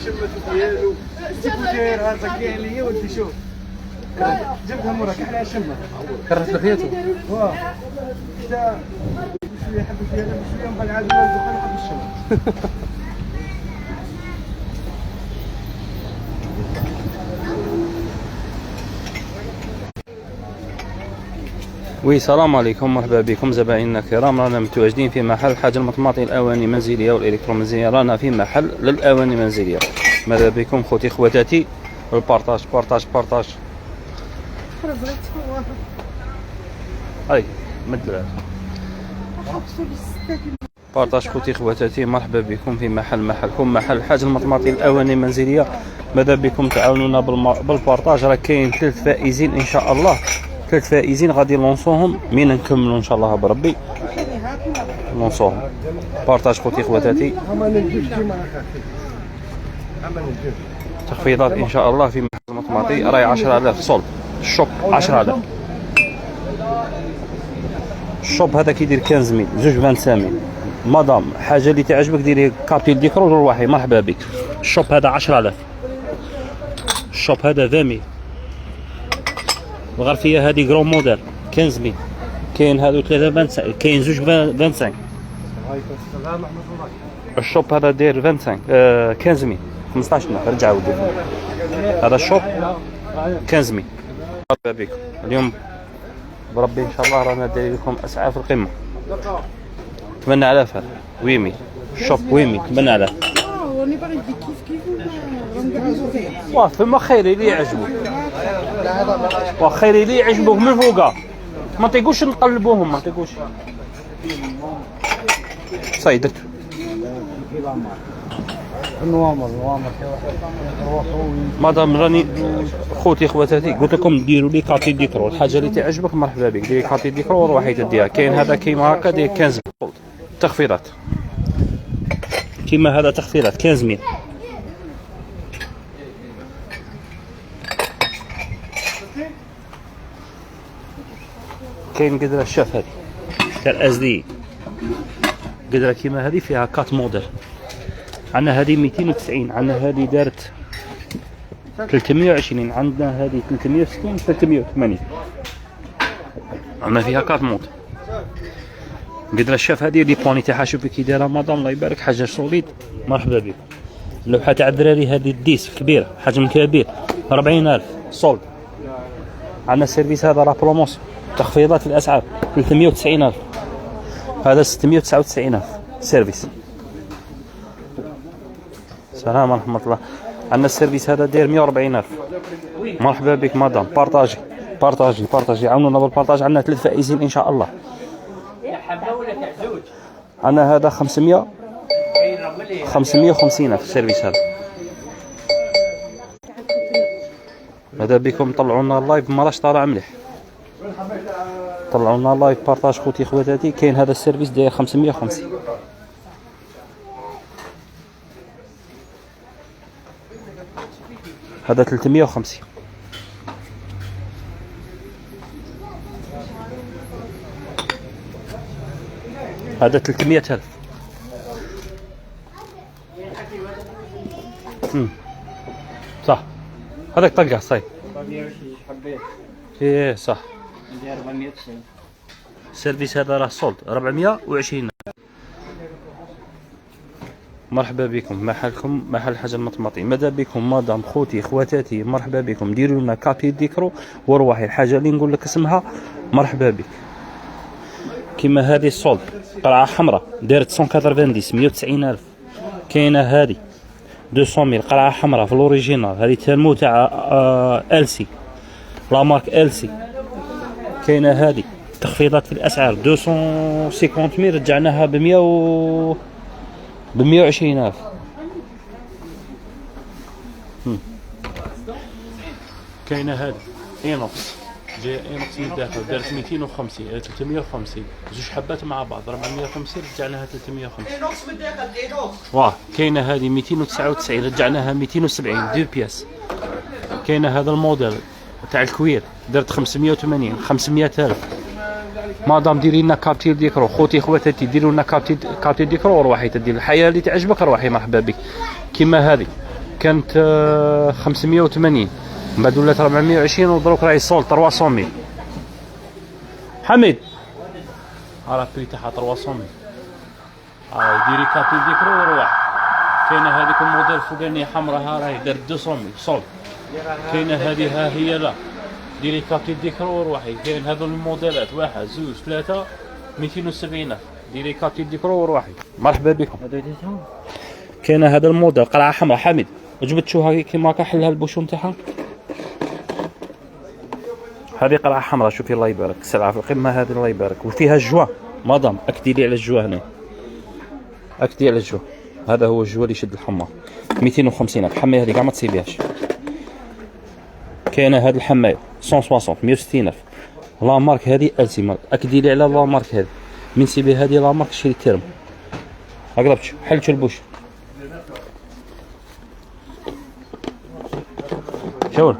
الشمة ديالو شوفو داير هذا كاين ليا ولدي شوف جبدها موراك على الشمة كرهت لحيته واه حتى بشويه حب فيها بشويه من بعد عاد ندخل حب الشمة. وي السلام عليكم، مرحبا بكم زبائننا الكرام. رانا متواجدين في محل حاج المطماطي الاواني المنزليه والالكترومنزليه. رانا في محل للاواني المنزليه. ماذا بكم خوتي خواتاتي؟ البارطاج بارطاج بارطاج. هاي مد بارطاج خوتي خواتاتي. مرحبا بكم في محلكم، محل حاج المطماطي الاواني المنزليه. ماذا بكم تعاونونا بالبارطاج. راه كاين 3 فائزين ان شاء الله، 3 فائزين غادي نلونسوهم من نكملوا ان شاء الله بربي نلونسوهم. بارطاج خوتي خواتاتي، تخفيضات ان شاء الله في محل المطماطي. راهي 10000 صلب الشوب 10000. الشوب هذا كيدير 15000 زوج 25000. مدام حاجه اللي تعجبك ديري كابيل ديكرو روحي مرحبا بك. الشوب هذا 10000. الشوب هذا 20000. الغرفيه هذه كرو موديل 15000. كاين هادو 3 كاين زوج 25. الشوب هذا داير 25 15000 15000. رجع ودي هذا الشوب 15000. مرحبا بكم اليوم بربي ان شاء الله. رانا داير لكم اسعار في القمه. 8000 هذا ويمي الشوب ويمي 8000. راني باغي نديك كيف واه فما خيري اللي يعجبك، وخيري اللي يعجبوك من فوقا. ما تيقولش نقلبوهم، ما تيقولش صاي درت نوامر مادام راني خوتي خواتاتي قلت لكم ديروا لي كارتي ديكرو. الحاجه اللي تعجبك مرحبا بك ديري كارتي ديكرو وروحي تديها. كاين هذا كيما هكا داير 15 تخفيضات، كيما هذا تخفيضات 15000. كاين قدره الشاف هذه تاع الاس دي، قدره كيما هذه فيها 4 موديل. عندنا هذه 290، عندنا هذه دارت 320، عندنا هذه 360 380. عندنا فيها 4 موديل. قدره الشاف هذه لي بوني تاعها شوفي كي دايره مدام الله يبارك، حاجه سوليد. مرحبا بكم. اللوحه تاع الدراري هذه الديس كبيره حجم كبير 40000 صولد. عندنا السيرفيس هذا راه بروموسيون تخفيضات في الاسعار 390000. هذا 699000 سيرفيس. السلام ورحمه الله. عندنا السيرفيس هذا داير 140000. مرحبا بك مدام. بارطاجي بارطاجي بارطاجي، عاونونا بالبارطاج. عندنا 3 فائزين ان شاء الله. عندنا هذا 550000 السيرفيس هذا. ماذا بكم طلعونا اللايف، ماراش طالع مليح. طلعونا اللايف بارطاج خوتي خواتاتي. كاين هذا السيرفيس داير 550. هذا 350. هذا 300000. صح هذاك طقه صاي. ايه صح. السيرفيس هذا راه صولد 420. مرحبا بكم محلكم، محل حاج المطماطي. ماذا بكم مدام خوتي خواتاتي؟ مرحبا بكم. ديروا لنا كابي ديكرو وروحي. الحاجه اللي نقول لك اسمها مرحبا بك. كيما هذه الصولد قرعه حمراء دارت 190 190000. كاينه هذه 200000 قرعه حمراء في الاوريجينال. هذه تالمو تاع السي لا مارك السي. كاينه هذه تخفيضات في الاسعار 250000 رجعناها ب 120000. كاينه هذه اينوكس جايه اينوكس من الداخل دارت 250 350 زوج حبات مع بعض 450 رجعناها 350. اينوكس من الداخل اينوكس. واه كاينه هذه 299 رجعناها 270 2 بياس. كاينه هذا الموديل تاع الكوير درت 580 500000. مادام ديري لنا كابتير ديكرو خوتي خواتاتي ديروا لنا كابتير ديكرو وروحي تدير الحياه اللي تعجبك روحي مرحبا بك. كيما هذه كانت 580 من بعد ولات 420 ودروك راهي سول 300 حميد راه بري تاعها 300 ديري كابي ديكرو وروح. كاينه هذيك الموديل الفوقانيه حمراء راهي دارت 200 سول. كاينه هذه ها هي لا ديري كابي ديكرو وروحي. كاين هذو الموديلات 1 2 3 270 الف. ديري كابي ديكرو وروحي. مرحبا بكم. كاينه هذا الموديل قرعه حمراء حميد جبتوها كيما هكا حلها البوشون تاعها. هذه قرعه حمراء شوفي الله يبارك السلعه في القمه هذه الله يبارك وفيها الجوا مدام اكدي لي على الجوا هنا اكدي على الجوا. هذا هو الجوا اللي يشد الحمار 250 الحمايه هذه كاع ما تصيبيهاش. كاينه هذه الحمايه 160 160 الف. لا مارك هذه التيما اكدي لي على لا مارك هذه من سيبي هذه لا مارك شري تيرم اقربتش حلت البوش شوف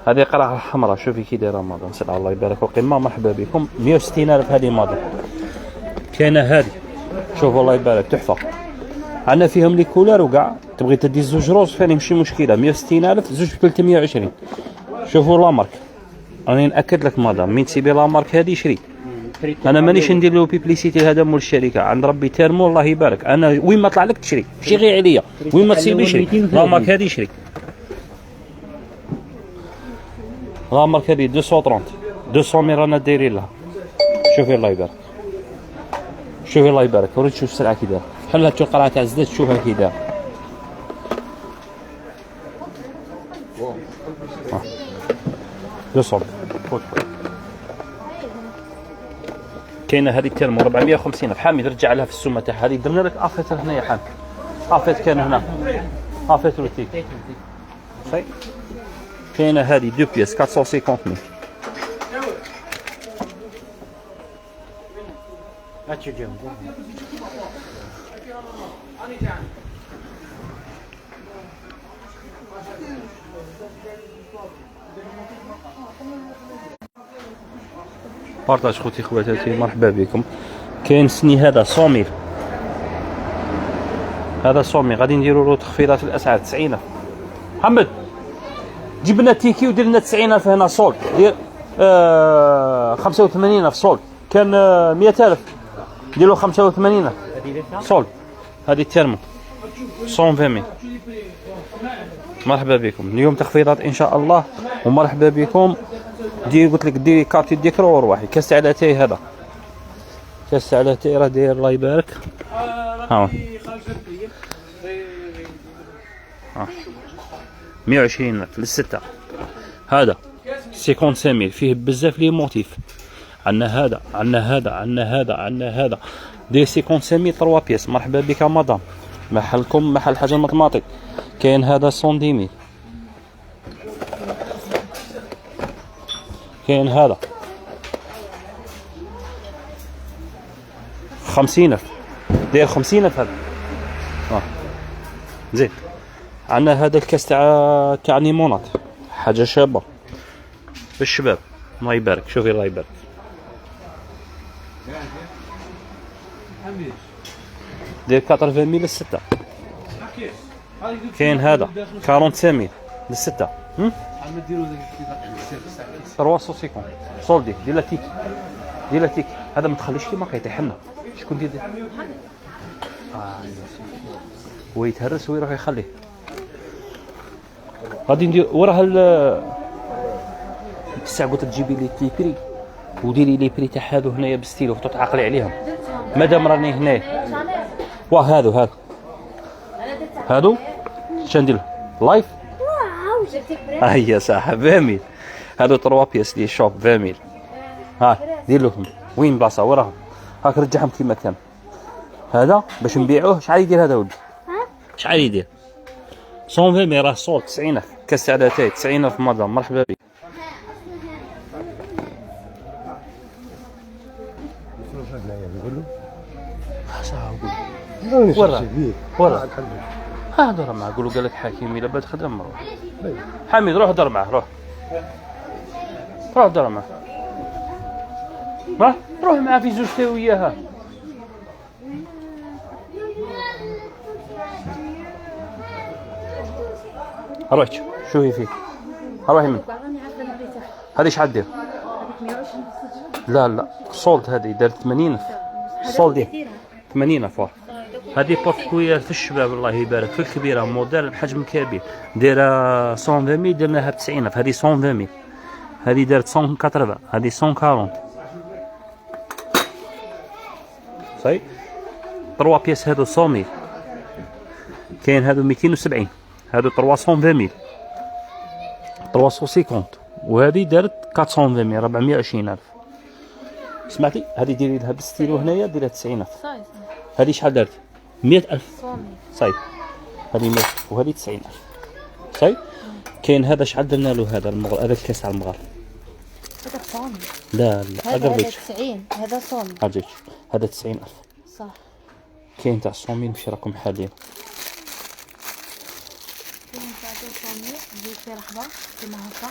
هذه قرعه حمراء شوفي كي دايره ماضي سلعه الله يبارك القمه. مرحبا بكم 160 الف هذه ماضي. كاينه هذه شوفوا الله يبارك تحفه عندنا فيهم لي كولار وكاع تبغي تدي زوج روز فاني ماشي مشكله 160 الف زوج ب 320. شوفوا لا مارك راني ناكد لك مدام من تسيبي لا مارك هذه شري. انا مانيش ندير له بيبليسيتي هذا مول الشركه عند ربي تيرمو الله يبارك. انا وين ما طلع لك تشري ماشي غير عليا وين ما تسيبي شري لا مارك هذه شري. لا مارك هذه 230 200 رانا دايرين لها. شوفي الله يبارك شوفي الله يبارك وريت شوف السلعه كي دايره بحال هاد القرعه تاع الزداد تشوفها كي دايره. يوصل كاينه هذه تيرمو 450 حامد رجع لها في السمه تاعها هذه درنا لك افيت هنا يا حامد افيت كان هنا افيت روتي صحيح. كاينه هذه 2 بياس 450 000. بارطاج خوتي خواتاتي مرحبا بكم. كاين سني هذا 100 هذا 100 غادي نديروا له تخفيضات في الاسعار 90 محمد جيب لنا تيكي ودير لنا 90 هنا صول دير 85 صول كان 100 الف دير له 85 صول. هذه التيرمو 120 مرحبا بكم. اليوم تخفيضات ان شاء الله ومرحبا بكم. قلت لك ديري كارتي ديكرو وروحي. كاس تاع لاتاي هذا كاس تاع لاتاي راه داير الله يبارك ها 120 للستة. هذا 55 فيه بزاف لي موتيف. عندنا هذا عندنا هذا عندنا هذا عندنا هذا دي 55 3 بياس. مرحبا بك مدام محلكم محل حاجه المطماطي. كاين هذا 110 كاين هذا 50 داير 50 هذا زين. عندنا هذا الكاس تاع ليمونات حاجه شابه بالشباب الله يبارك. شوفي الله يبارك داير 80 للستة. كاين هذا 45 للستة 350 صولدي دير لا تيك دير لا تيك. هذا ما تخليش كيما كيطيح لنا شكون دير هو يتهرس ويروح يخليه. غادي ندير وراها الساعه قلت تجيبي لي بري وديري لي بري تاع هادو هنايا بالستيلو وتعقلي عليهم مادام راني هنايا. واه هادو شندير لايف هيا صاحب 20000 هادو 3 بياس لي شوب 20000. ها دير لهم وين بلاصه وراهم هاك رجعهم كيما كان. هذا باش نبيعوه شحال يدير هذا ولدي شحال يدير 120 راه صول 90 كاس تاع لاتاي 90 مدام. مرحبا بك. ورا هضر معاه قولوا قال لك حكيمي الا بات خدام روح حميد روح هضر معاه روح هضر معاه روح معاه في زوج تا وياها. روحي شوفي فيك، روحي من هذه شحال دير؟ لا الصولد هذه دارت 80,000 الصولد 80,000. هذه بورتكوير في الشباب الله يبارك في الكبيره موديل بحجم كبير دايره 120,000 درناها ب 90,000. هذه 120,000 هذه دارت 180 هذه 140 صاي 3 بياس هذو 100,000 كاين هذو 270 هذو 320,000 350 وهذه دارت 420,000 420,000. سمعتي هذه ديري لها بالستيلو هنايا ديرها 90,000. هذه شحال دارت؟ 100,000 صاي هذه 100 وهذه 90,000 صاي. كاين هذا شحال درنا له هذا هذا الكاس على المغرب هذا صامي. لا هذا 90 هذا صامي. اجيك هذا 90,000 صح. كاين تاع الصومي ماشي راكم حالين. كاين تاع الصامي زيد في لحظة كيما هكا.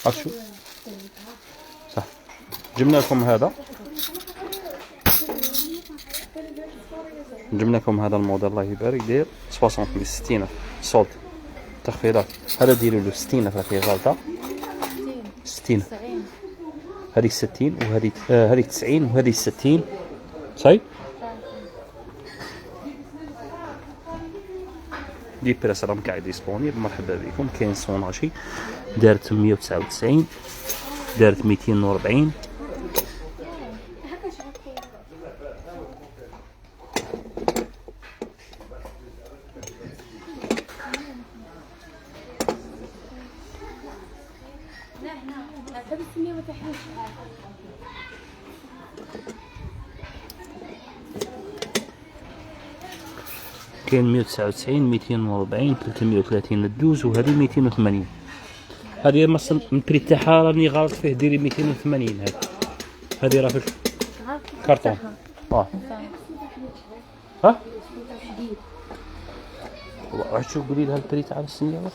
شو صح جبنا لكم هذا هذا الموديل الله يبارك داير 60 60,000 صولد تخفيضات. هذا ديروا له 60,000 راكي غالطه 60 هذيك 60 وهذيك هذيك 90 وهذيك 60 صاي. دي بريس راهم قاعد ديسبونيبل مرحبا بكم. كاين صوناجي دارت 199 دارت 240 كاين 199 240 330 الدوز وهذه 280. هذه مثلا البري تاعها راني غلط فيه ديري 280. هذه راه في الكرتون ها والله شوف قولي لها البري تاع السنيه بس.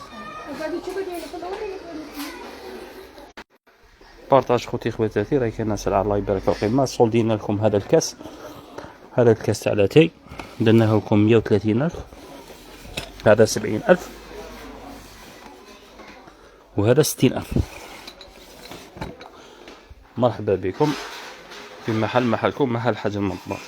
بارطاج خوتي خواتاتي راهي كاينه سلعه الله يبارك القيمه. صولدينا لكم هذا الكاس تاع لاتاي درناه لكم 130,000 هذا 70,000 وهذا 60,000. مرحبا بكم في محلكم محل حاج المطبخ.